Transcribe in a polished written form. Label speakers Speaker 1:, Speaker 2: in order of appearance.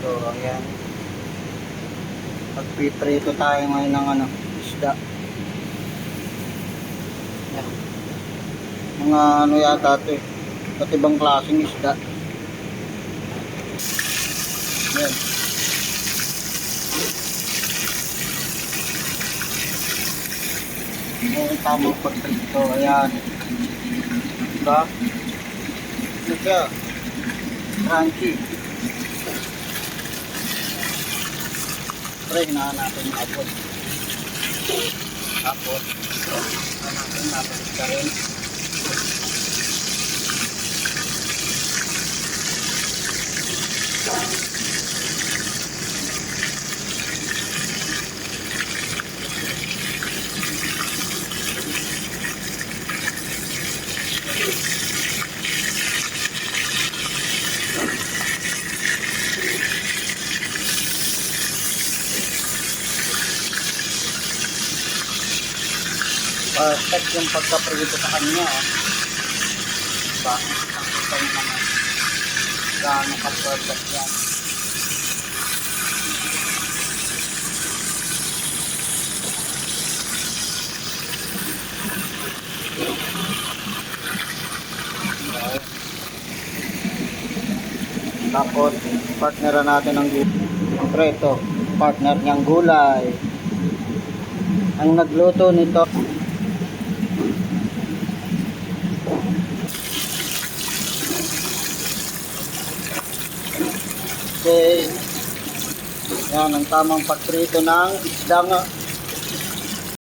Speaker 1: So, ayan. Magpiprito tayo ngayon ng isda. Ayan. Mga yata ito eh. At ibang klaseng isda. Ayan. Yung tamang pagprito. Ayan. Diba? Ito siya. Crunchy. Siyempre, hinahan natin yung apple. Tapos, hinahan natin ka rin. Perfect yung pagkaprito sa kanya. Diba? Nakita nyo naman gaano ka-perfect yan. Okay. Tapos, partneran natin ng siyempre ito, partner niyang gulay. Ang nagluto nito okay. Yan ang tamang pagprito ng isdang